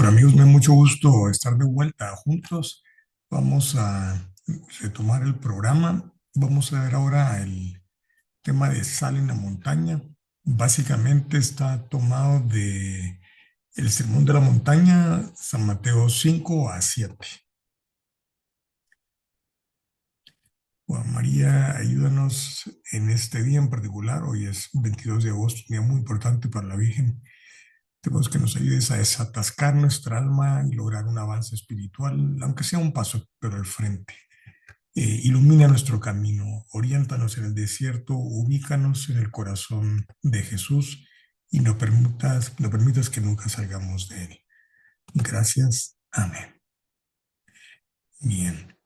Bueno, amigos, me da mucho gusto estar de vuelta juntos. Vamos a retomar el programa. Vamos a ver ahora el tema de sal en la montaña. Básicamente está tomado de el Sermón de la Montaña, San Mateo 5 a 7. Juan María, ayúdanos en este día en particular. Hoy es 22 de agosto, un día muy importante para la Virgen. Tenemos que nos ayudes a desatascar nuestra alma y lograr un avance espiritual, aunque sea un paso, pero al frente. Ilumina nuestro camino, oriéntanos en el desierto, ubícanos en el corazón de Jesús y no permitas que nunca salgamos de él. Gracias. Amén. Bien.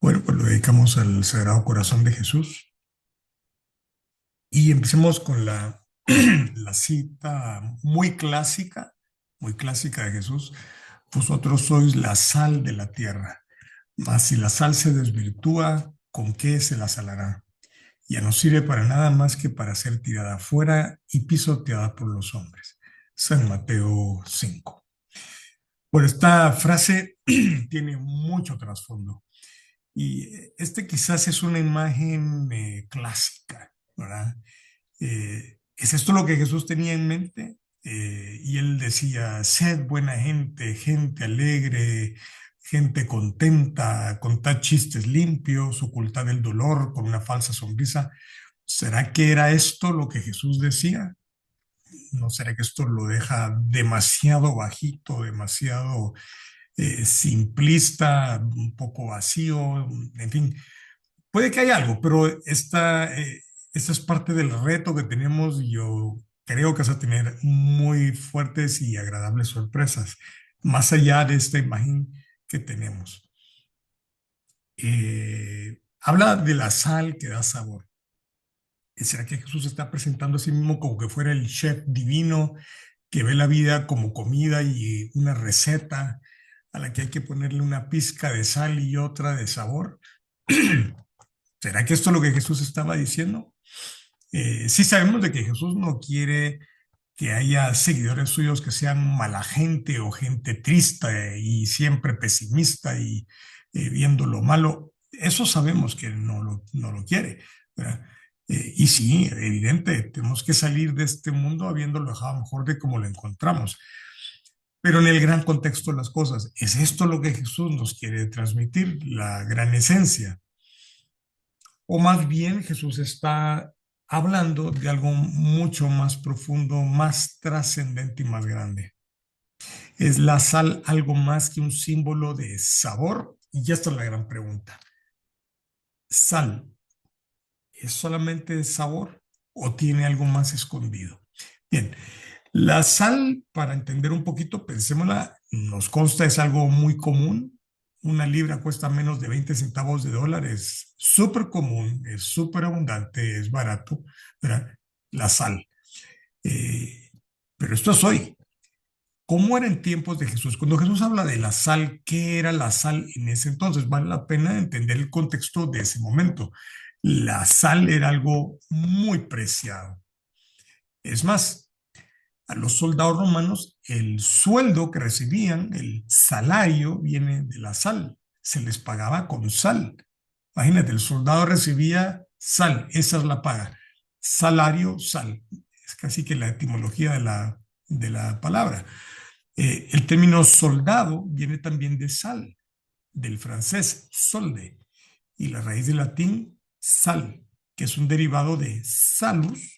Bueno, pues lo dedicamos al Sagrado Corazón de Jesús y empecemos con la cita muy clásica de Jesús. Vosotros sois la sal de la tierra, mas si la sal se desvirtúa, ¿con qué se la salará? Ya no sirve para nada más que para ser tirada afuera y pisoteada por los hombres. San Mateo 5. Bueno, esta frase tiene mucho trasfondo y quizás es una imagen clásica, ¿verdad? ¿Es esto lo que Jesús tenía en mente? Y él decía, sed buena gente, gente alegre, gente contenta, contad chistes limpios, ocultad el dolor con una falsa sonrisa. ¿Será que era esto lo que Jesús decía? ¿No será que esto lo deja demasiado bajito, demasiado simplista, un poco vacío? En fin, puede que haya algo, pero esta es parte del reto que tenemos y yo creo que vas a tener muy fuertes y agradables sorpresas, más allá de esta imagen que tenemos. Habla de la sal que da sabor. ¿Será que Jesús se está presentando a sí mismo como que fuera el chef divino que ve la vida como comida y una receta a la que hay que ponerle una pizca de sal y otra de sabor? ¿Será que esto es lo que Jesús estaba diciendo? Sí sabemos de que Jesús no quiere que haya seguidores suyos que sean mala gente o gente triste y siempre pesimista y viendo lo malo. Eso sabemos que no lo quiere, ¿verdad? Y sí, evidente, tenemos que salir de este mundo habiéndolo dejado mejor de como lo encontramos. Pero en el gran contexto de las cosas, ¿es esto lo que Jesús nos quiere transmitir, la gran esencia? O más bien Jesús está hablando de algo mucho más profundo, más trascendente y más grande. ¿Es la sal algo más que un símbolo de sabor? Y esta es la gran pregunta. ¿Sal es solamente sabor o tiene algo más escondido? Bien, la sal, para entender un poquito, pensémosla, nos consta es algo muy común. Una libra cuesta menos de 20 centavos de dólar, es súper común, es súper abundante, es barato, ¿verdad? La sal. Eh, pero esto es hoy. ¿Cómo era en tiempos de Jesús? Cuando Jesús habla de la sal, ¿qué era la sal en ese entonces? Vale la pena entender el contexto de ese momento. La sal era algo muy preciado. Es más, a los soldados romanos el sueldo que recibían, el salario, viene de la sal. Se les pagaba con sal. Imagínate, el soldado recibía sal, esa es la paga. Salario, sal. Es casi que la etimología de la palabra. El término soldado viene también de sal, del francés solde, y la raíz del latín sal, que es un derivado de salus,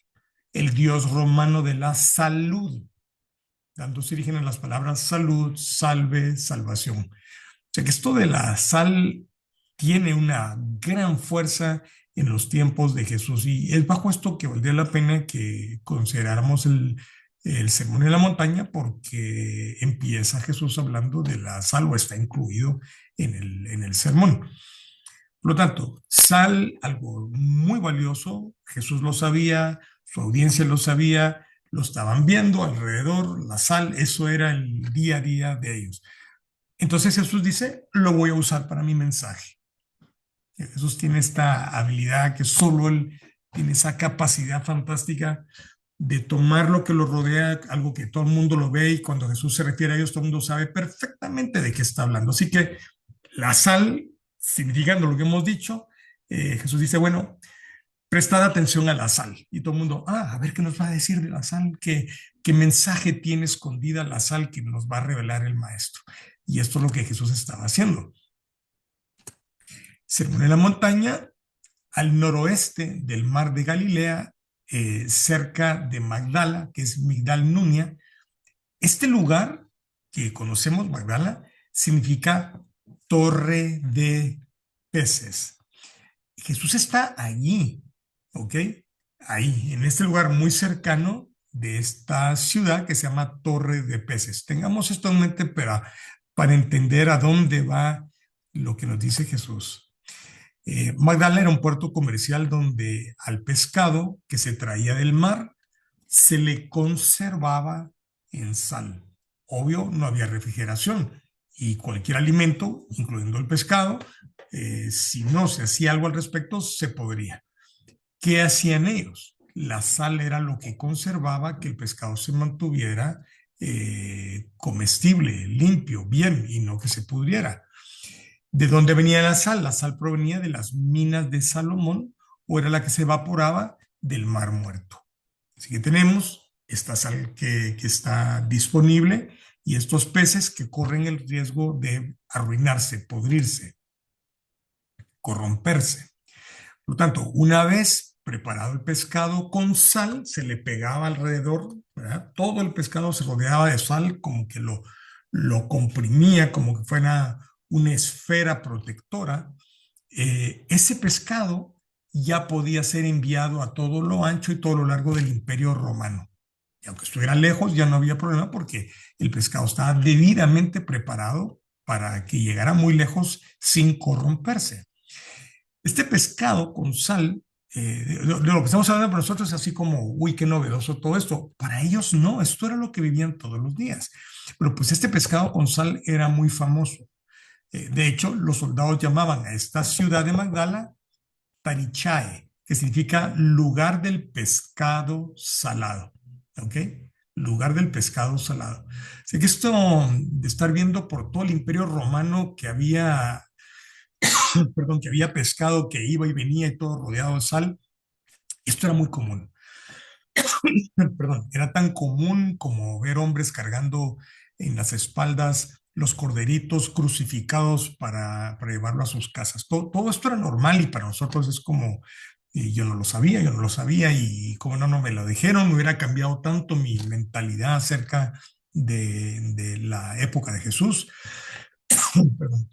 el dios romano de la salud, dándose origen a las palabras salud, salve, salvación. O sea que esto de la sal tiene una gran fuerza en los tiempos de Jesús y es bajo esto que valdría la pena que consideráramos el Sermón de la Montaña, porque empieza Jesús hablando de la sal o está incluido en el sermón. Por lo tanto, sal, algo muy valioso, Jesús lo sabía, su audiencia lo sabía, lo estaban viendo alrededor, la sal, eso era el día a día de ellos. Entonces Jesús dice, lo voy a usar para mi mensaje. Jesús tiene esta habilidad que solo él tiene esa capacidad fantástica de tomar lo que lo rodea, algo que todo el mundo lo ve, y cuando Jesús se refiere a ellos, todo el mundo sabe perfectamente de qué está hablando. Así que la sal, significando lo que hemos dicho, Jesús dice, bueno, prestad atención a la sal. Y todo el mundo, a ver qué nos va a decir de la sal, qué mensaje tiene escondida la sal que nos va a revelar el maestro. Y esto es lo que Jesús estaba haciendo. Sermón en la montaña, al noroeste del mar de Galilea, cerca de Magdala, que es Migdal Nunia. Este lugar que conocemos, Magdala, significa torre de peces. Jesús está allí, ¿ok? Ahí, en este lugar muy cercano de esta ciudad que se llama Torre de Peces. Tengamos esto en mente para entender a dónde va lo que nos dice Jesús. Magdala era un puerto comercial donde al pescado que se traía del mar se le conservaba en sal. Obvio, no había refrigeración y cualquier alimento, incluyendo el pescado, si no se hacía algo al respecto, se podría. ¿Qué hacían ellos? La sal era lo que conservaba que el pescado se mantuviera comestible, limpio, bien, y no que se pudriera. ¿De dónde venía la sal? La sal provenía de las minas de Salomón, o era la que se evaporaba del mar muerto. Así que tenemos esta sal que está disponible y estos peces que corren el riesgo de arruinarse, podrirse, corromperse. Por lo tanto, una vez preparado el pescado con sal, se le pegaba alrededor, ¿verdad? Todo el pescado se rodeaba de sal, como que lo comprimía, como que fuera una esfera protectora. Ese pescado ya podía ser enviado a todo lo ancho y todo lo largo del Imperio Romano. Y aunque estuviera lejos, ya no había problema porque el pescado estaba debidamente preparado para que llegara muy lejos sin corromperse. Este pescado con sal, de lo que estamos hablando para nosotros es así como, uy, qué novedoso todo esto. Para ellos no, esto era lo que vivían todos los días. Pero pues este pescado con sal era muy famoso. De hecho, los soldados llamaban a esta ciudad de Magdala Tarichae, que significa lugar del pescado salado. ¿Ok? Lugar del pescado salado. Así que esto de estar viendo por todo el Imperio Romano que había, perdón, que había pescado que iba y venía y todo rodeado de sal, esto era muy común. Perdón, era tan común como ver hombres cargando en las espaldas los corderitos crucificados para llevarlo a sus casas. Todo esto era normal y para nosotros es como, yo no lo sabía, y como no me lo dijeron, me hubiera cambiado tanto mi mentalidad acerca de la época de Jesús. Perdón,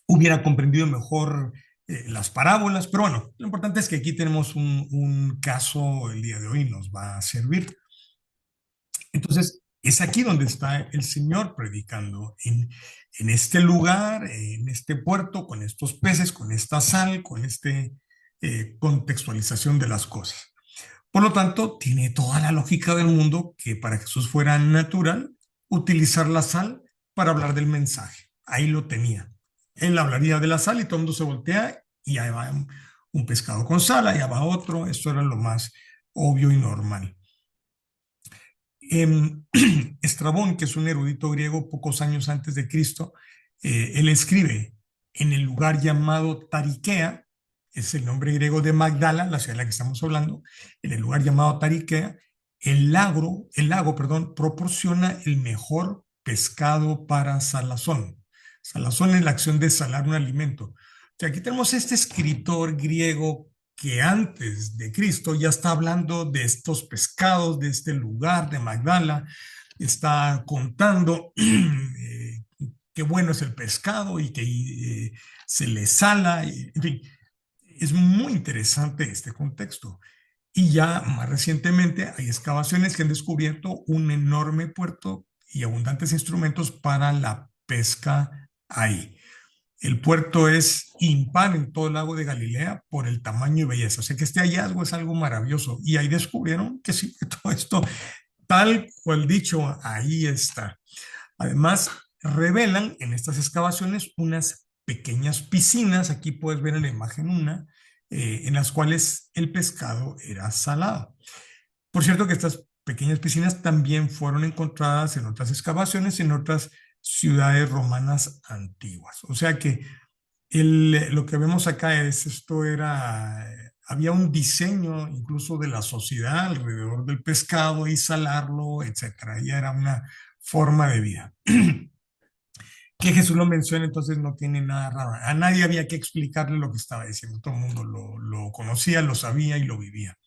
hubiera comprendido mejor las parábolas, pero bueno, lo importante es que aquí tenemos un caso el día de hoy, nos va a servir. Entonces, es aquí donde está el Señor predicando, en este lugar, en este puerto, con estos peces, con esta sal, con esta contextualización de las cosas. Por lo tanto, tiene toda la lógica del mundo que para Jesús fuera natural utilizar la sal para hablar del mensaje. Ahí lo tenía. Él hablaría de la sal y todo el mundo se voltea y ahí va un pescado con sal, allá va otro. Esto era lo más obvio y normal. Estrabón, que es un erudito griego pocos años antes de Cristo, él escribe en el lugar llamado Tariquea, es el nombre griego de Magdala, la ciudad de la que estamos hablando, en el lugar llamado Tariquea, el lago, perdón, proporciona el mejor pescado para salazón. Salazón es la acción de salar un alimento. O sea, aquí tenemos este escritor griego que antes de Cristo ya está hablando de estos pescados, de este lugar de Magdala, está contando qué bueno es el pescado y que se le sala, en fin, es muy interesante este contexto. Y ya más recientemente hay excavaciones que han descubierto un enorme puerto y abundantes instrumentos para la pesca ahí. El puerto es impar en todo el lago de Galilea por el tamaño y belleza. O sea que este hallazgo es algo maravilloso. Y ahí descubrieron que sí, que todo esto, tal cual dicho, ahí está. Además, revelan en estas excavaciones unas pequeñas piscinas, aquí puedes ver en la imagen una, en las cuales el pescado era salado. Por cierto que estas pequeñas piscinas también fueron encontradas en otras excavaciones en otras ciudades romanas antiguas. O sea que lo que vemos acá es, había un diseño incluso de la sociedad alrededor del pescado y salarlo, etcétera. Ya era una forma de vida. Que Jesús lo menciona, entonces no tiene nada raro. A nadie había que explicarle lo que estaba diciendo. Todo el mundo lo conocía, lo sabía y lo vivía.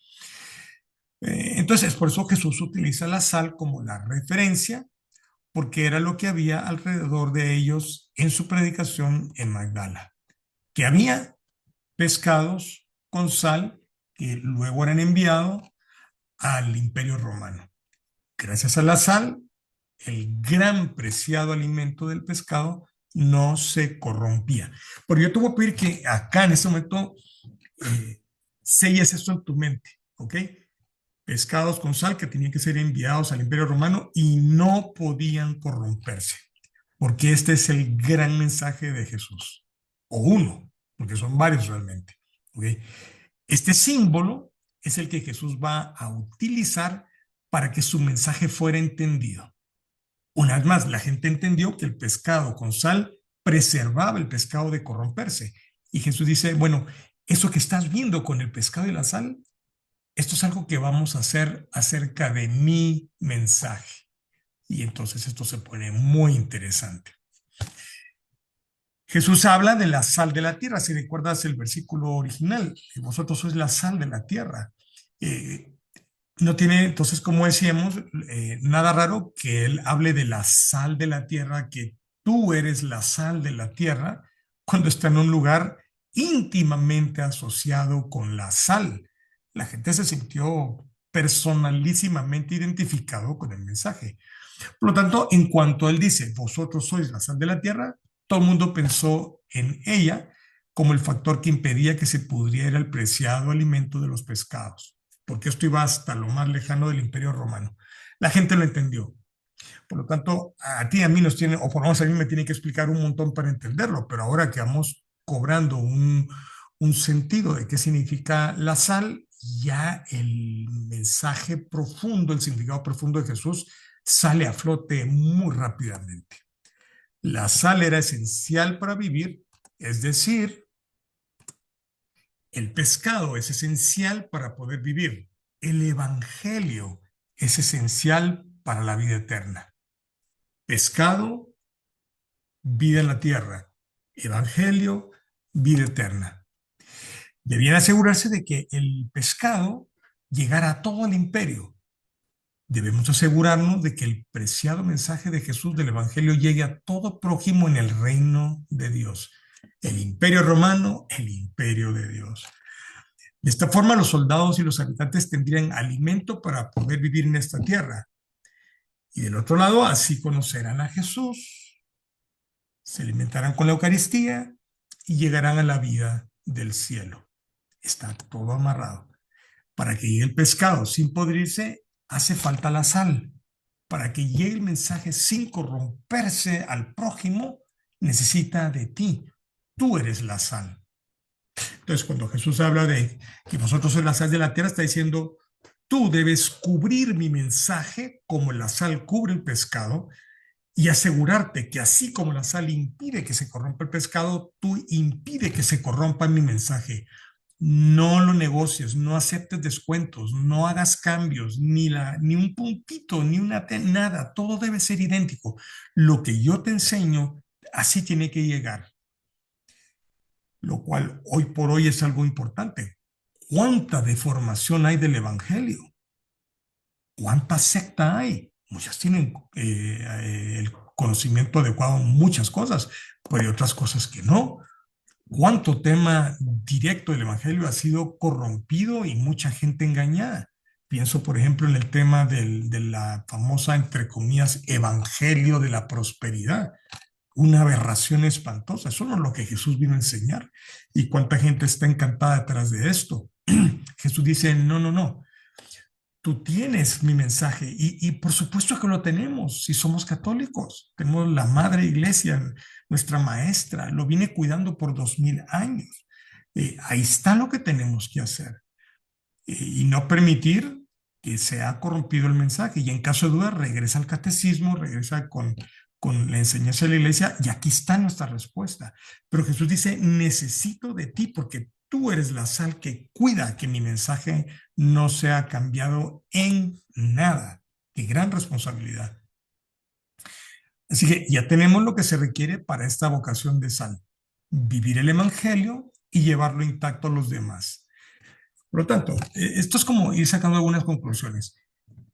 Entonces, por eso Jesús utiliza la sal como la referencia, porque era lo que había alrededor de ellos en su predicación en Magdala. Que había pescados con sal que luego eran enviados al Imperio Romano. Gracias a la sal, el gran preciado alimento del pescado no se corrompía. Pero yo te voy a pedir que acá en este momento selles esto en tu mente, ¿ok? Pescados con sal que tenían que ser enviados al Imperio Romano y no podían corromperse, porque este es el gran mensaje de Jesús, o uno, porque son varios realmente, ¿ok? Este símbolo es el que Jesús va a utilizar para que su mensaje fuera entendido. Una vez más, la gente entendió que el pescado con sal preservaba el pescado de corromperse. Y Jesús dice, bueno, eso que estás viendo con el pescado y la sal, esto es algo que vamos a hacer acerca de mi mensaje. Y entonces esto se pone muy interesante. Jesús habla de la sal de la tierra, si recuerdas el versículo original, vosotros sois la sal de la tierra. Eh, no tiene, entonces, como decíamos, nada raro que él hable de la sal de la tierra, que tú eres la sal de la tierra, cuando está en un lugar íntimamente asociado con la sal. La gente se sintió personalísimamente identificado con el mensaje. Por lo tanto, en cuanto él dice, vosotros sois la sal de la tierra, todo el mundo pensó en ella como el factor que impedía que se pudriera el preciado alimento de los pescados, porque esto iba hasta lo más lejano del Imperio Romano. La gente lo entendió. Por lo tanto, a ti y a mí nos tiene, o por lo menos a mí me tiene que explicar un montón para entenderlo, pero ahora que vamos cobrando un sentido de qué significa la sal, ya el mensaje profundo, el significado profundo de Jesús sale a flote muy rápidamente. La sal era esencial para vivir, es decir, el pescado es esencial para poder vivir. El evangelio es esencial para la vida eterna. Pescado, vida en la tierra. Evangelio, vida eterna. Debían asegurarse de que el pescado llegara a todo el imperio. Debemos asegurarnos de que el preciado mensaje de Jesús del Evangelio llegue a todo prójimo en el reino de Dios. El imperio romano, el imperio de Dios. De esta forma, los soldados y los habitantes tendrían alimento para poder vivir en esta tierra. Y del otro lado, así conocerán a Jesús, se alimentarán con la Eucaristía y llegarán a la vida del cielo. Está todo amarrado. Para que llegue el pescado sin podrirse, hace falta la sal. Para que llegue el mensaje sin corromperse al prójimo, necesita de ti. Tú eres la sal. Entonces, cuando Jesús habla de que vosotros sois la sal de la tierra, está diciendo, tú debes cubrir mi mensaje como la sal cubre el pescado y asegurarte que así como la sal impide que se corrompa el pescado, tú impide que se corrompa mi mensaje. No lo negocies, no aceptes descuentos, no hagas cambios, ni un puntito, ni nada, todo debe ser idéntico. Lo que yo te enseño, así tiene que llegar, lo cual hoy por hoy es algo importante. ¿Cuánta deformación hay del evangelio? ¿Cuánta secta hay? Muchas tienen el conocimiento adecuado en muchas cosas, pero hay otras cosas que no. ¿Cuánto tema directo del evangelio ha sido corrompido y mucha gente engañada? Pienso, por ejemplo, en el tema de la famosa, entre comillas, evangelio de la prosperidad. Una aberración espantosa. Eso no es lo que Jesús vino a enseñar. ¿Y cuánta gente está encantada detrás de esto? Jesús dice, no, no, no. Tú tienes mi mensaje y por supuesto que lo tenemos si somos católicos. Tenemos la madre iglesia, nuestra maestra, lo viene cuidando por 2000 años. Ahí está lo que tenemos que hacer y no permitir que se ha corrompido el mensaje y en caso de duda regresa al catecismo, regresa con la enseñanza de la iglesia y aquí está nuestra respuesta. Pero Jesús dice, necesito de ti porque tú eres la sal que cuida que mi mensaje no sea cambiado en nada. Qué gran responsabilidad. Así que ya tenemos lo que se requiere para esta vocación de sal, vivir el evangelio y llevarlo intacto a los demás. Por lo tanto, esto es como ir sacando algunas conclusiones.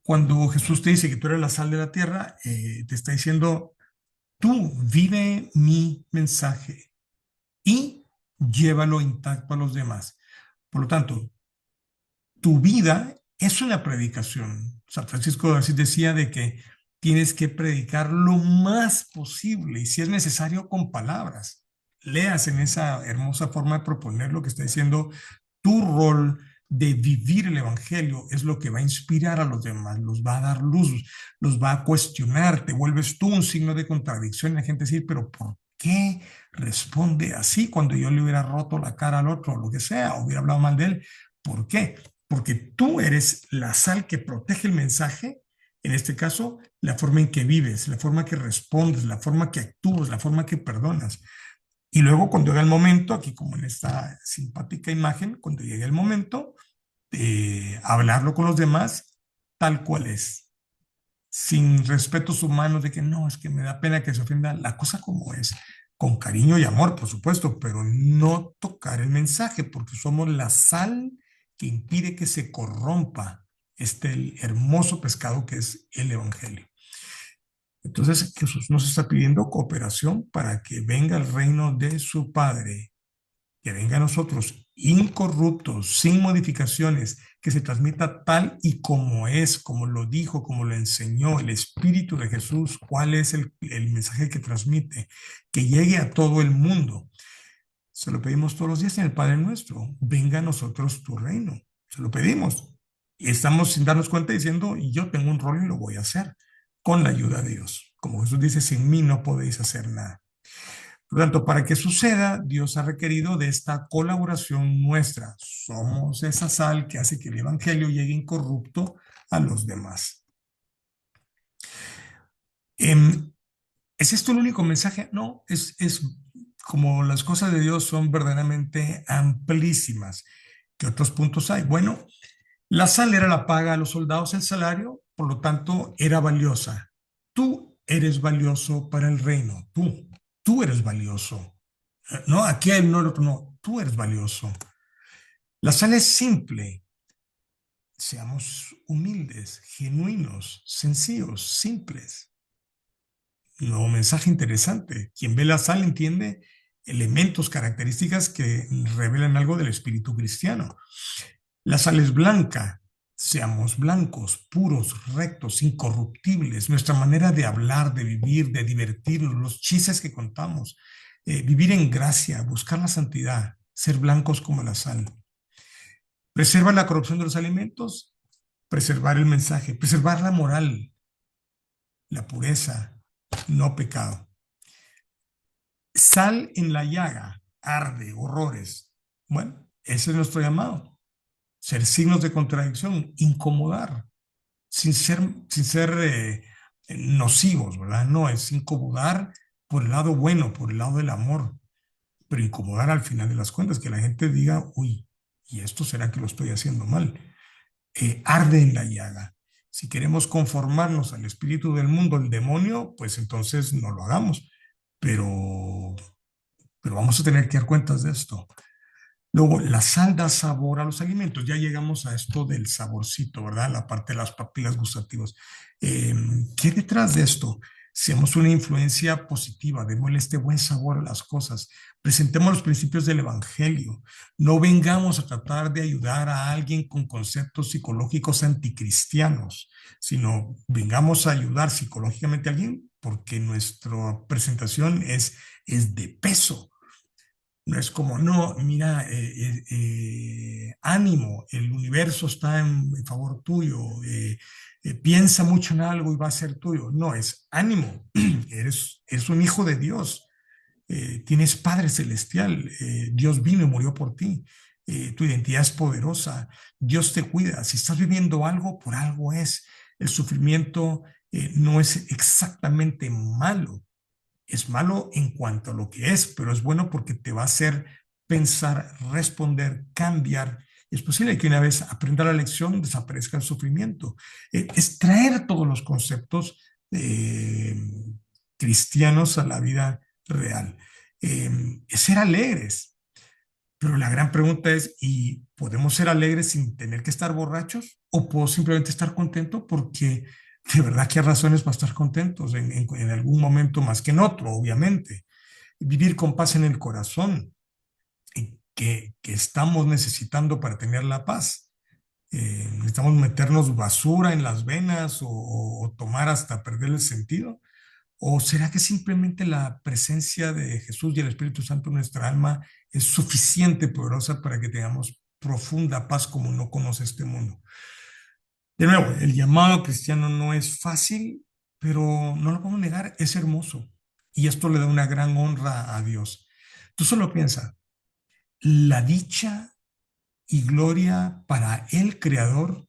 Cuando Jesús te dice que tú eres la sal de la tierra, te está diciendo, tú vive mi mensaje y llévalo intacto a los demás. Por lo tanto, tu vida es una predicación. San Francisco de Asís decía de que tienes que predicar lo más posible y si es necesario con palabras. Leas en esa hermosa forma de proponer lo que está diciendo. Tu rol de vivir el evangelio es lo que va a inspirar a los demás, los va a dar luz, los va a cuestionar, te vuelves tú un signo de contradicción y la gente dice, pero ¿por qué responde así cuando yo le hubiera roto la cara al otro o lo que sea, o hubiera hablado mal de él? ¿Por qué? Porque tú eres la sal que protege el mensaje, en este caso, la forma en que vives, la forma que respondes, la forma que actúas, la forma que perdonas. Y luego cuando llega el momento, aquí como en esta simpática imagen, cuando llegue el momento, hablarlo con los demás tal cual es, sin respetos humanos de que no, es que me da pena que se ofenda, la cosa como es, con cariño y amor, por supuesto, pero no tocar el mensaje, porque somos la sal que impide que se corrompa este hermoso pescado que es el Evangelio. Entonces Jesús nos está pidiendo cooperación para que venga el reino de su Padre, que venga a nosotros incorruptos, sin modificaciones, que se transmita tal y como es, como lo dijo, como lo enseñó el Espíritu de Jesús, cuál es el mensaje que transmite, que llegue a todo el mundo. Se lo pedimos todos los días en el Padre Nuestro, venga a nosotros tu reino, se lo pedimos. Y estamos sin darnos cuenta diciendo, yo tengo un rol y lo voy a hacer, con la ayuda de Dios. Como Jesús dice, sin mí no podéis hacer nada. Por lo tanto, para que suceda, Dios ha requerido de esta colaboración nuestra. Somos esa sal que hace que el Evangelio llegue incorrupto a los demás. ¿Es esto el único mensaje? No, es como las cosas de Dios son verdaderamente amplísimas. ¿Qué otros puntos hay? Bueno, la sal era la paga a los soldados, el salario, por lo tanto, era valiosa. Tú eres valioso para el reino, tú eres valioso. No, aquí hay no, no, tú eres valioso. La sal es simple. Seamos humildes, genuinos, sencillos, simples. Nuevo mensaje interesante. Quien ve la sal entiende elementos, características que revelan algo del espíritu cristiano. La sal es blanca. Seamos blancos, puros, rectos, incorruptibles. Nuestra manera de hablar, de vivir, de divertirnos, los chistes que contamos, vivir en gracia, buscar la santidad, ser blancos como la sal. Preserva la corrupción de los alimentos, preservar el mensaje, preservar la moral, la pureza, no pecado. Sal en la llaga, arde, horrores. Bueno, ese es nuestro llamado. Ser signos de contradicción, incomodar, sin ser nocivos, ¿verdad? No, es incomodar por el lado bueno, por el lado del amor, pero incomodar al final de las cuentas, que la gente diga, uy, ¿y esto será que lo estoy haciendo mal? Arde en la llaga. Si queremos conformarnos al espíritu del mundo, el demonio, pues entonces no lo hagamos, pero, pero vamos a tener que dar cuentas de esto. Luego, la sal da sabor a los alimentos. Ya llegamos a esto del saborcito, ¿verdad? La parte de las papilas gustativas. ¿Qué hay detrás de esto? Seamos una influencia positiva, démosle este buen sabor a las cosas, presentemos los principios del Evangelio, no vengamos a tratar de ayudar a alguien con conceptos psicológicos anticristianos, sino vengamos a ayudar psicológicamente a alguien porque nuestra presentación es de peso. No es como, no, mira, ánimo, el universo está en favor tuyo, piensa mucho en algo y va a ser tuyo. No, es ánimo, eres un hijo de Dios, tienes Padre Celestial, Dios vino y murió por ti. tu identidad es poderosa, Dios te cuida. Si estás viviendo algo, por algo es. El sufrimiento no es exactamente malo. Es malo en cuanto a lo que es, pero es bueno porque te va a hacer pensar, responder, cambiar. Es posible que una vez aprenda la lección desaparezca el sufrimiento. Es traer todos los conceptos eh, cristianos a la vida real. Es ser alegres, pero la gran pregunta es, ¿y podemos ser alegres sin tener que estar borrachos? ¿O puedo simplemente estar contento porque de verdad que hay razones para estar contentos en algún momento más que en otro, obviamente? Vivir con paz en el corazón, que estamos necesitando para tener la paz. Necesitamos meternos basura en las venas o tomar hasta perder el sentido. ¿O será que simplemente la presencia de Jesús y el Espíritu Santo en nuestra alma es suficiente, poderosa, para que tengamos profunda paz como no conoce este mundo? De nuevo, el llamado cristiano no es fácil, pero no lo podemos negar, es hermoso. Y esto le da una gran honra a Dios. Tú solo piensa, la dicha y gloria para el Creador,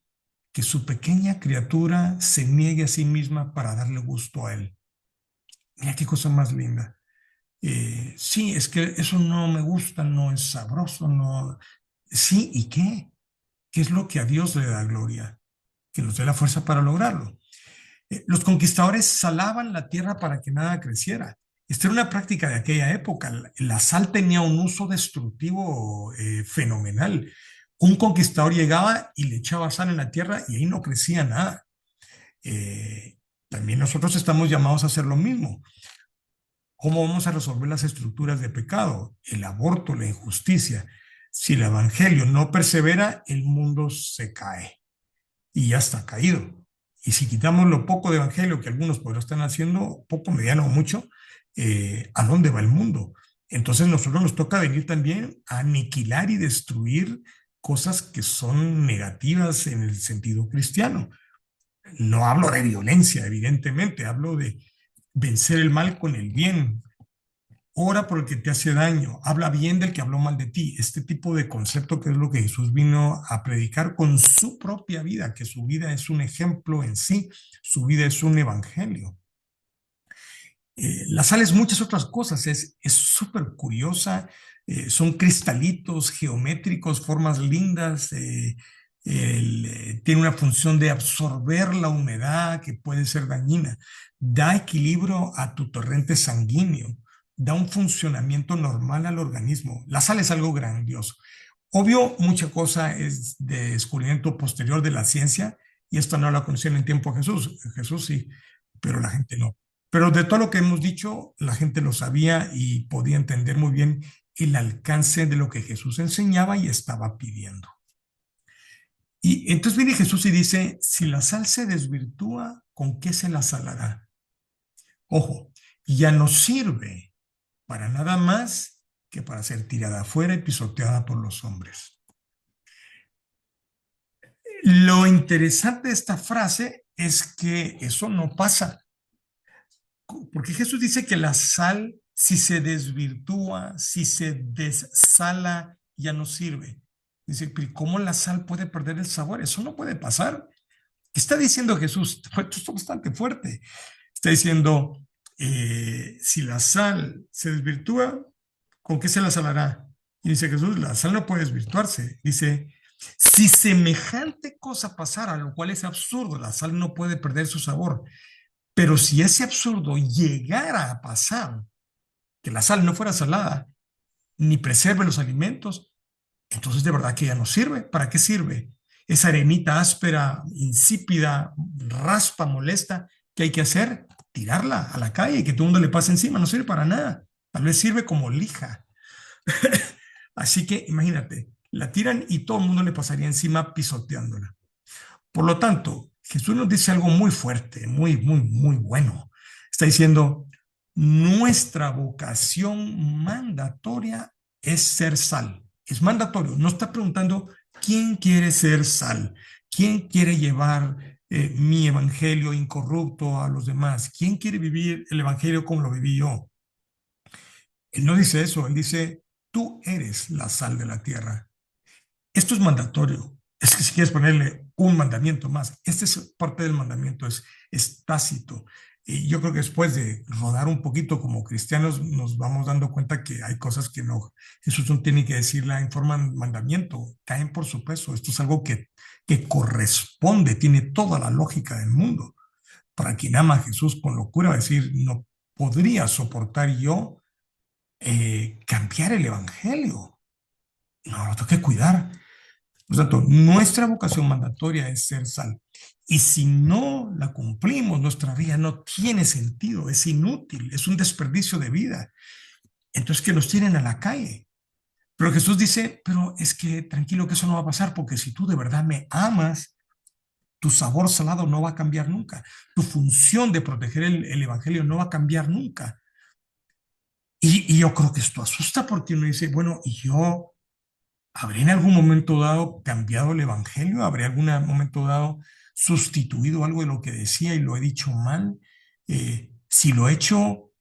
que su pequeña criatura se niegue a sí misma para darle gusto a Él. Mira qué cosa más linda. Sí, es que eso no me gusta, no es sabroso, no. Sí, ¿y qué? ¿Qué es lo que a Dios le da gloria? Que nos dé la fuerza para lograrlo. Los conquistadores salaban la tierra para que nada creciera. Esta era una práctica de aquella época. La sal tenía un uso destructivo fenomenal. Un conquistador llegaba y le echaba sal en la tierra y ahí no crecía nada. Eh, También nosotros estamos llamados a hacer lo mismo. ¿Cómo vamos a resolver las estructuras de pecado? El aborto, la injusticia. Si el evangelio no persevera, el mundo se cae y ya está caído. Y si quitamos lo poco de evangelio que algunos podrán estar haciendo, poco, mediano o mucho, ¿a dónde va el mundo? Entonces nosotros nos toca venir también a aniquilar y destruir cosas que son negativas en el sentido cristiano. No hablo de violencia, evidentemente, hablo de vencer el mal con el bien. Ora por el que te hace daño, habla bien del que habló mal de ti. Este tipo de concepto que es lo que Jesús vino a predicar con su propia vida, que su vida es un ejemplo en sí, su vida es un evangelio. La sal es muchas otras cosas, es súper curiosa, son cristalitos geométricos, formas lindas, tiene una función de absorber la humedad que puede ser dañina, da equilibrio a tu torrente sanguíneo, da un funcionamiento normal al organismo. La sal es algo grandioso. Obvio, mucha cosa es de descubrimiento posterior de la ciencia y esto no lo conocían en tiempo de Jesús. Jesús sí, pero la gente no. Pero de todo lo que hemos dicho, la gente lo sabía y podía entender muy bien el alcance de lo que Jesús enseñaba y estaba pidiendo. Y entonces viene Jesús y dice, si la sal se desvirtúa, ¿con qué se la salará? Ojo, ya no sirve para nada más que para ser tirada afuera y pisoteada por los hombres. Lo interesante de esta frase es que eso no pasa. Porque Jesús dice que la sal, si se desvirtúa, si se desala, ya no sirve. Dice, pero ¿cómo la sal puede perder el sabor? Eso no puede pasar. ¿Qué está diciendo Jesús? Esto es bastante fuerte. Está diciendo, si la sal se desvirtúa, ¿con qué se la salará? Y dice Jesús, la sal no puede desvirtuarse. Dice, si semejante cosa pasara, lo cual es absurdo, la sal no puede perder su sabor. Pero si ese absurdo llegara a pasar, que la sal no fuera salada, ni preserve los alimentos, entonces de verdad que ya no sirve. ¿Para qué sirve? Esa arenita áspera, insípida, raspa, molesta, ¿qué hay que hacer? Tirarla a la calle y que todo el mundo le pase encima. No sirve para nada. Tal vez sirve como lija. Así que imagínate, la tiran y todo el mundo le pasaría encima pisoteándola. Por lo tanto, Jesús nos dice algo muy fuerte, muy, muy, muy bueno. Está diciendo, nuestra vocación mandatoria es ser sal. Es mandatorio. No está preguntando quién quiere ser sal, quién quiere llevar mi evangelio incorrupto a los demás, quién quiere vivir el evangelio como lo viví yo. Él no dice eso, él dice, tú eres la sal de la tierra. Esto es mandatorio. Es que si quieres ponerle un mandamiento más, este es parte del mandamiento, es tácito. Y yo creo que después de rodar un poquito como cristianos, nos vamos dando cuenta que hay cosas que no, Jesús no tiene que decirla en forma de mandamiento, caen por su peso. Esto es algo que corresponde, tiene toda la lógica del mundo. Para quien ama a Jesús con locura, va a decir, no podría soportar yo cambiar el evangelio. No, lo tengo que cuidar. Por lo tanto, nuestra vocación mandatoria es ser sal. Y si no la cumplimos, nuestra vida no tiene sentido, es inútil, es un desperdicio de vida. Entonces, que nos tiren a la calle. Pero Jesús dice, pero es que tranquilo que eso no va a pasar, porque si tú de verdad me amas, tu sabor salado no va a cambiar nunca. Tu función de proteger el evangelio no va a cambiar nunca. Y yo creo que esto asusta porque uno dice, bueno, ¿y yo habré en algún momento dado cambiado el evangelio? ¿Habré en algún momento dado sustituido algo de lo que decía y lo he dicho mal? Si lo he hecho,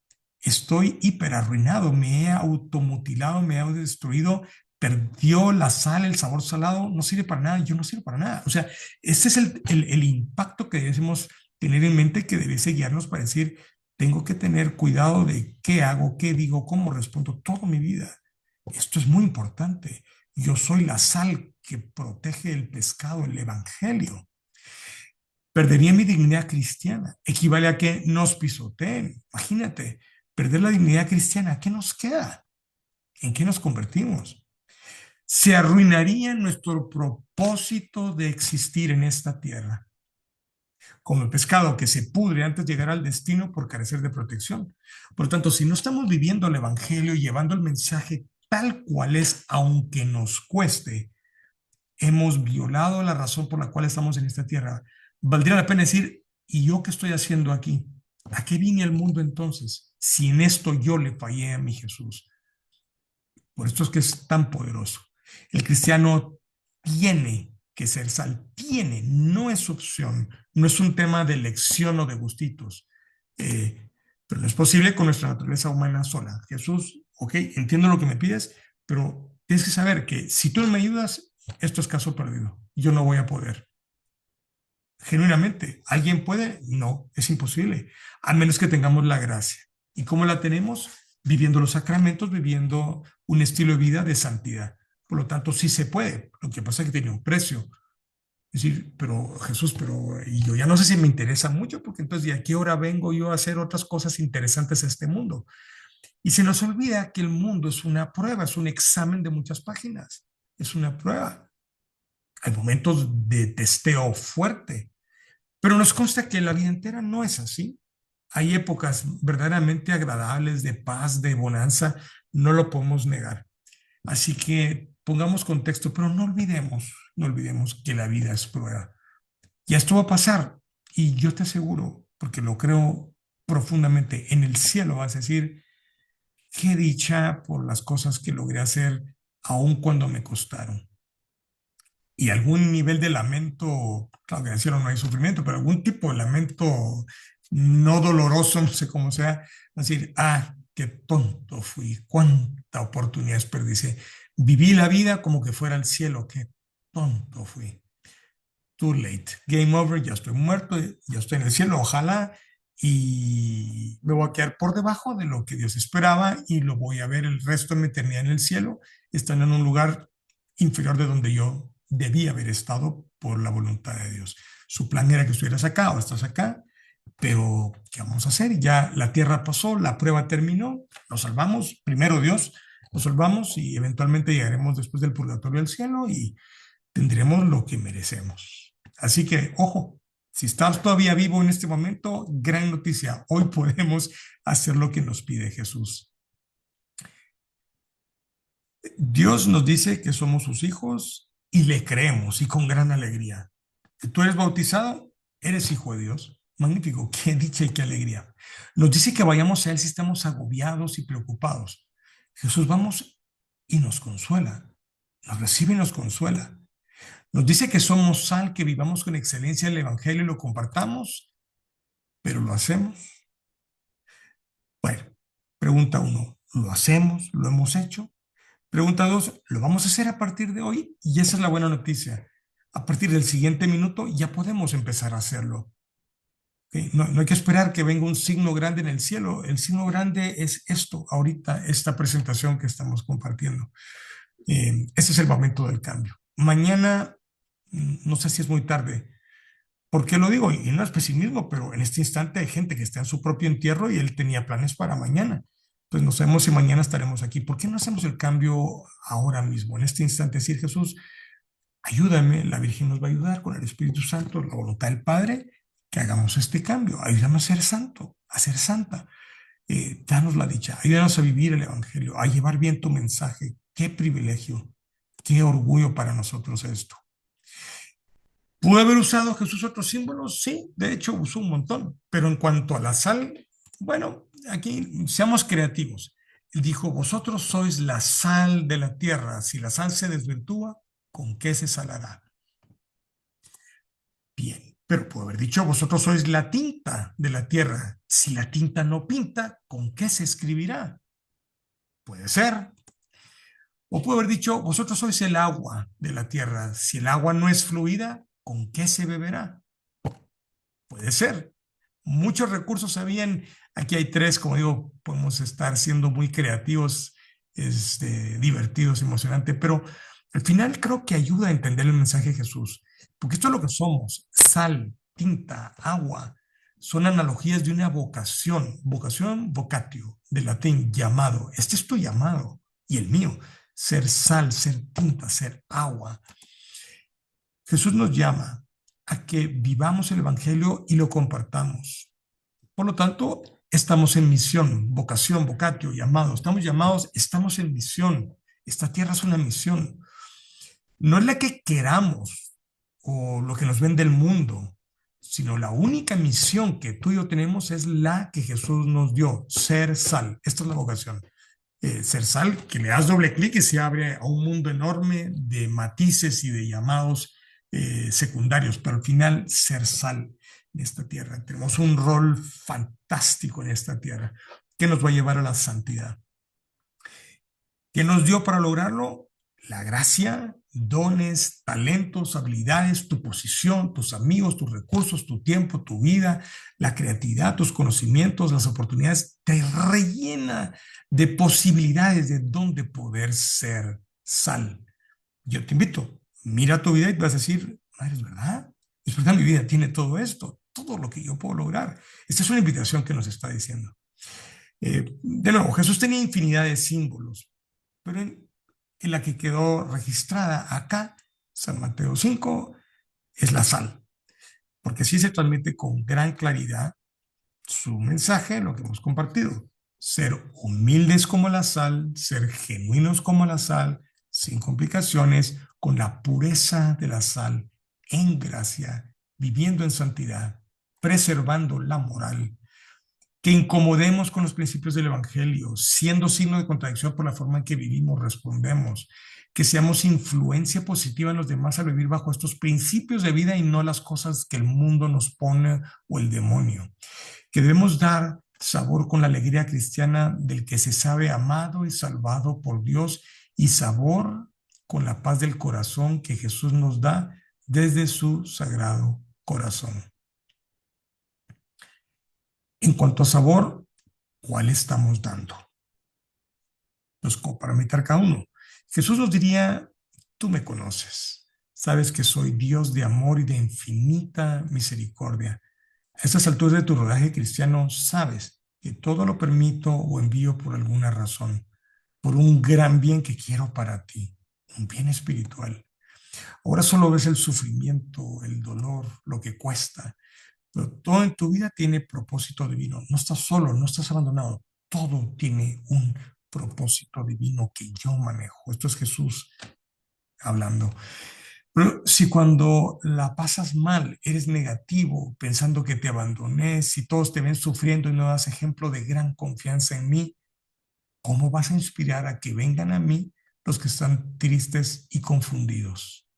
estoy hiper arruinado, me he automutilado, me he destruido, perdió la sal, el sabor salado, no sirve para nada, yo no sirvo para nada. O sea, ese es el impacto que debemos tener en mente, que debe guiarnos para decir, tengo que tener cuidado de qué hago, qué digo, cómo respondo toda mi vida. Esto es muy importante. Yo soy la sal que protege el pescado, el evangelio. Perdería mi dignidad cristiana. Equivale a que nos pisoteen. Imagínate, perder la dignidad cristiana. ¿Qué nos queda? ¿En qué nos convertimos? Se arruinaría nuestro propósito de existir en esta tierra, como el pescado que se pudre antes de llegar al destino por carecer de protección. Por lo tanto, si no estamos viviendo el evangelio y llevando el mensaje tal cual es, aunque nos cueste, hemos violado la razón por la cual estamos en esta tierra. Valdría la pena decir, ¿y yo qué estoy haciendo aquí? ¿A qué vine al mundo entonces? Si en esto yo le fallé a mi Jesús. Por esto es que es tan poderoso. El cristiano tiene que ser sal, tiene, no es opción, no es un tema de elección o de gustitos. Pero no es posible con nuestra naturaleza humana sola. Jesús, ok, entiendo lo que me pides, pero tienes que saber que si tú no me ayudas, esto es caso perdido. Yo no voy a poder. Genuinamente, ¿alguien puede? No, es imposible, a menos que tengamos la gracia. ¿Y cómo la tenemos? Viviendo los sacramentos, viviendo un estilo de vida de santidad. Por lo tanto, sí se puede. Lo que pasa es que tiene un precio. Es decir, pero Jesús, pero y yo ya no sé si me interesa mucho, porque entonces, ¿de a qué hora vengo yo a hacer otras cosas interesantes a este mundo? Y se nos olvida que el mundo es una prueba, es un examen de muchas páginas, es una prueba. Hay momentos de testeo fuerte, pero nos consta que la vida entera no es así. Hay épocas verdaderamente agradables, de paz, de bonanza, no lo podemos negar. Así que pongamos contexto, pero no olvidemos que la vida es prueba. Y esto va a pasar, y yo te aseguro, porque lo creo profundamente, en el cielo vas a decir, qué dicha por las cosas que logré hacer, aun cuando me costaron. Y algún nivel de lamento, claro que en el cielo no hay sufrimiento, pero algún tipo de lamento no doloroso, no sé cómo sea, decir, qué tonto fui, cuánta oportunidad desperdicié. Viví la vida como que fuera el cielo, qué tonto fui. Too late, game over, ya estoy muerto, ya estoy en el cielo, ojalá, y me voy a quedar por debajo de lo que Dios esperaba y lo voy a ver el resto de mi eternidad en el cielo, estando en un lugar inferior de donde yo debía haber estado por la voluntad de Dios. Su plan era que estuvieras acá o estás acá, pero ¿qué vamos a hacer? Ya la tierra pasó, la prueba terminó, nos salvamos, primero Dios, nos salvamos y eventualmente llegaremos después del purgatorio al cielo y tendremos lo que merecemos. Así que, ojo, si estás todavía vivo en este momento, gran noticia, hoy podemos hacer lo que nos pide Jesús. Dios nos dice que somos sus hijos y le creemos y con gran alegría. Tú eres bautizado, eres hijo de Dios. Magnífico, qué dicha y qué alegría. Nos dice que vayamos a Él si estamos agobiados y preocupados. Jesús, vamos y nos consuela, nos recibe y nos consuela. Nos dice que somos sal, que vivamos con excelencia el Evangelio y lo compartamos, pero ¿lo hacemos? Bueno, pregunta uno, ¿lo hacemos? ¿Lo hemos hecho? Pregunta 2, ¿lo vamos a hacer a partir de hoy? Y esa es la buena noticia. A partir del siguiente minuto ya podemos empezar a hacerlo. ¿Ok? No hay que esperar que venga un signo grande en el cielo. El signo grande es esto, ahorita, esta presentación que estamos compartiendo. Este es el momento del cambio. Mañana, no sé si es muy tarde. ¿Por qué lo digo? Y no es pesimismo, pero en este instante hay gente que está en su propio entierro y él tenía planes para mañana. Pues no sabemos si mañana estaremos aquí. ¿Por qué no hacemos el cambio ahora mismo, en este instante? Decir, Jesús, ayúdame, la Virgen nos va a ayudar con el Espíritu Santo, la voluntad del Padre, que hagamos este cambio. Ayúdanos a ser santo, a ser santa. Danos la dicha, ayúdanos a vivir el Evangelio, a llevar bien tu mensaje. Qué privilegio, qué orgullo para nosotros esto. ¿Pudo haber usado Jesús otros símbolos? Sí, de hecho usó un montón. Pero en cuanto a la sal, bueno, aquí seamos creativos. Él dijo, vosotros sois la sal de la tierra. Si la sal se desvirtúa, ¿con qué se salará? Bien, pero pudo haber dicho, vosotros sois la tinta de la tierra. Si la tinta no pinta, ¿con qué se escribirá? Puede ser. O pudo haber dicho, vosotros sois el agua de la tierra. Si el agua no es fluida, ¿con qué se beberá? Puede ser. Muchos recursos habían. Aquí hay tres, como digo, podemos estar siendo muy creativos, divertidos, emocionantes, pero al final creo que ayuda a entender el mensaje de Jesús, porque esto es lo que somos: sal, tinta, agua. Son analogías de una vocación, vocatio, del latín llamado. Este es tu llamado y el mío: ser sal, ser tinta, ser agua. Jesús nos llama a que vivamos el Evangelio y lo compartamos. Por lo tanto, estamos en misión, vocación, vocatio, llamado. Estamos llamados, estamos en misión. Esta tierra es una misión. No es la que queramos o lo que nos vende el mundo, sino la única misión que tú y yo tenemos es la que Jesús nos dio: ser sal. Esta es la vocación. Ser sal, que le das doble clic y se abre a un mundo enorme de matices y de llamados secundarios, pero al final ser sal en esta tierra. Tenemos un rol fantástico en esta tierra que nos va a llevar a la santidad. ¿Qué nos dio para lograrlo? La gracia, dones, talentos, habilidades, tu posición, tus amigos, tus recursos, tu tiempo, tu vida, la creatividad, tus conocimientos, las oportunidades. Te rellena de posibilidades de dónde poder ser sal. Yo te invito, mira tu vida y te vas a decir, madre, es verdad, es verdad, mi vida tiene todo esto, todo lo que yo puedo lograr. Esta es una invitación que nos está diciendo. De nuevo, Jesús tenía infinidad de símbolos, pero en la que quedó registrada acá, San Mateo 5, es la sal, porque así se transmite con gran claridad su mensaje, lo que hemos compartido: ser humildes como la sal, ser genuinos como la sal, sin complicaciones, con la pureza de la sal, en gracia, viviendo en santidad, preservando la moral, que incomodemos con los principios del Evangelio, siendo signo de contradicción por la forma en que vivimos, respondemos, que seamos influencia positiva en los demás al vivir bajo estos principios de vida y no las cosas que el mundo nos pone o el demonio, que debemos dar sabor con la alegría cristiana del que se sabe amado y salvado por Dios, y sabor con la paz del corazón que Jesús nos da desde su sagrado corazón. En cuanto a sabor, ¿cuál estamos dando? Pues como para meditar cada uno. Jesús nos diría, tú me conoces, sabes que soy Dios de amor y de infinita misericordia. A estas alturas de tu rodaje cristiano, sabes que todo lo permito o envío por alguna razón, por un gran bien que quiero para ti, un bien espiritual. Ahora solo ves el sufrimiento, el dolor, lo que cuesta, pero todo en tu vida tiene propósito divino. No estás solo, no estás abandonado. Todo tiene un propósito divino que yo manejo. Esto es Jesús hablando. Pero si cuando la pasas mal eres negativo, pensando que te abandoné, si todos te ven sufriendo y no das ejemplo de gran confianza en mí, ¿cómo vas a inspirar a que vengan a mí los que están tristes y confundidos?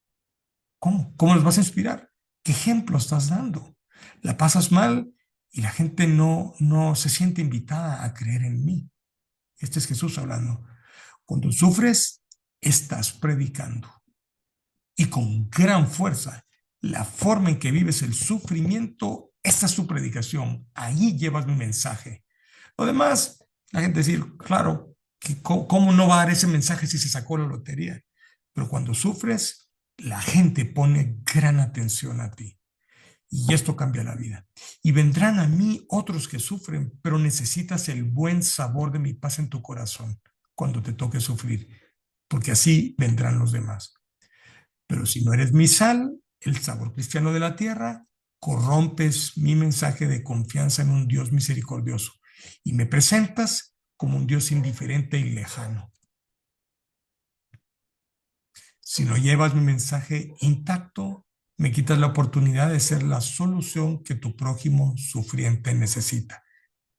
¿Cómo? ¿Cómo los vas a inspirar? ¿Qué ejemplo estás dando? La pasas mal y la gente no se siente invitada a creer en mí. Este es Jesús hablando. Cuando sufres, estás predicando. Y con gran fuerza, la forma en que vives el sufrimiento, esa es tu predicación. Ahí llevas mi mensaje. Lo demás, la gente decir, claro, que ¿cómo no va a dar ese mensaje si se sacó la lotería? Pero cuando sufres, la gente pone gran atención a ti. Y esto cambia la vida. Y vendrán a mí otros que sufren, pero necesitas el buen sabor de mi paz en tu corazón cuando te toque sufrir, porque así vendrán los demás. Pero si no eres mi sal, el sabor cristiano de la tierra, corrompes mi mensaje de confianza en un Dios misericordioso y me presentas como un Dios indiferente y lejano. Si no llevas mi mensaje intacto, me quitas la oportunidad de ser la solución que tu prójimo sufriente necesita.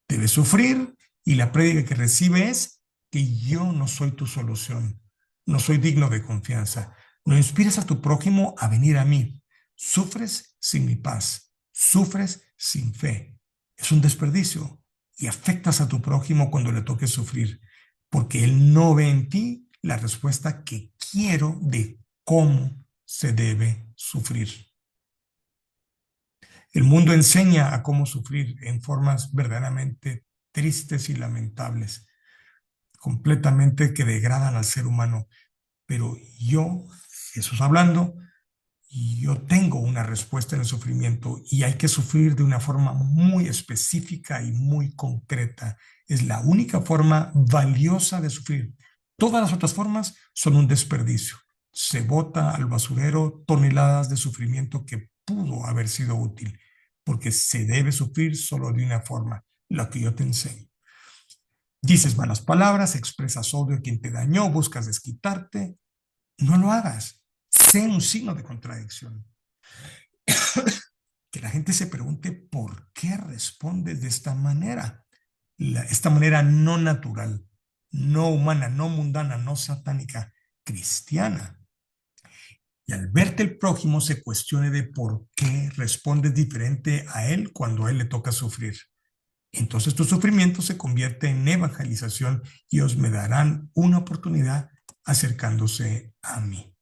Debes sufrir y la prédica que recibe es que yo no soy tu solución, no soy digno de confianza. No inspires a tu prójimo a venir a mí. Sufres sin mi paz, sufres sin fe. Es un desperdicio y afectas a tu prójimo cuando le toque sufrir, porque él no ve en ti la respuesta que quiero de cómo se debe sufrir. El mundo enseña a cómo sufrir en formas verdaderamente tristes y lamentables, completamente que degradan al ser humano. Pero yo, Jesús hablando, yo tengo una respuesta en el sufrimiento y hay que sufrir de una forma muy específica y muy concreta. Es la única forma valiosa de sufrir. Todas las otras formas son un desperdicio. Se bota al basurero toneladas de sufrimiento que pudo haber sido útil, porque se debe sufrir solo de una forma, la que yo te enseño. Dices malas palabras, expresas odio a quien te dañó, buscas desquitarte. No lo hagas. Sé un signo de contradicción. Que la gente se pregunte por qué respondes de esta manera. Esta manera no natural, no humana, no mundana, no satánica, cristiana. Y al verte el prójimo se cuestione de por qué respondes diferente a él cuando a él le toca sufrir. Entonces tu sufrimiento se convierte en evangelización y os me darán una oportunidad acercándose a mí.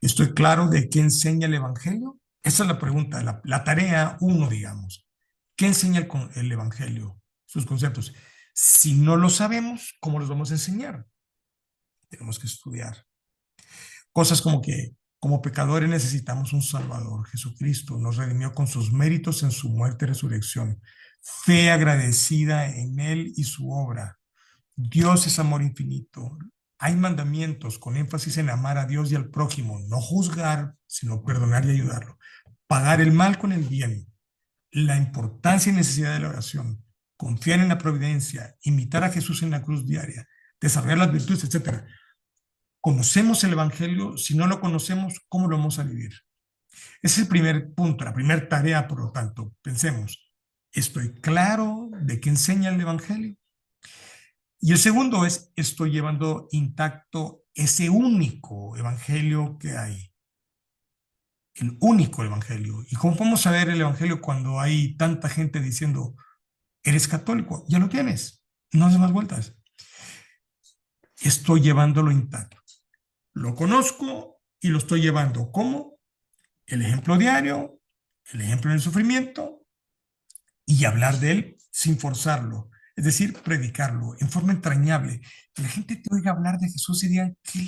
¿Estoy claro de qué enseña el Evangelio? Esa es la pregunta, la tarea uno, digamos. ¿Qué enseña el Evangelio? Sus conceptos. Si no lo sabemos, ¿cómo los vamos a enseñar? Tenemos que estudiar. Cosas como que como pecadores necesitamos un Salvador. Jesucristo nos redimió con sus méritos en su muerte y resurrección. Fe agradecida en Él y su obra. Dios es amor infinito. Hay mandamientos con énfasis en amar a Dios y al prójimo, no juzgar, sino perdonar y ayudarlo. Pagar el mal con el bien. La importancia y necesidad de la oración. Confiar en la providencia. Imitar a Jesús en la cruz diaria. Desarrollar las virtudes, etc. Conocemos el Evangelio. Si no lo conocemos, ¿cómo lo vamos a vivir? Ese es el primer punto, la primera tarea, por lo tanto. Pensemos, ¿estoy claro de qué enseña el Evangelio? Y el segundo es, estoy llevando intacto ese único evangelio que hay. El único evangelio. ¿Y cómo podemos saber el evangelio cuando hay tanta gente diciendo, eres católico? Ya lo tienes. No haces más vueltas. Estoy llevándolo intacto. Lo conozco y lo estoy llevando. ¿Cómo? El ejemplo diario, el ejemplo en el sufrimiento y hablar de él sin forzarlo. Es decir, predicarlo en forma entrañable. Que la gente te oiga hablar de Jesús y diga, qué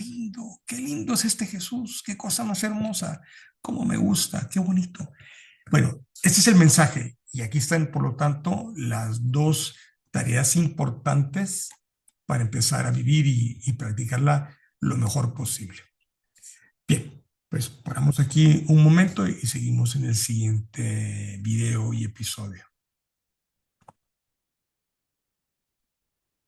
lindo es este Jesús, qué cosa más hermosa, cómo me gusta, qué bonito. Bueno, este es el mensaje. Y aquí están, por lo tanto, las dos tareas importantes para empezar a vivir y practicarla lo mejor posible. Bien, pues paramos aquí un momento y seguimos en el siguiente video y episodio.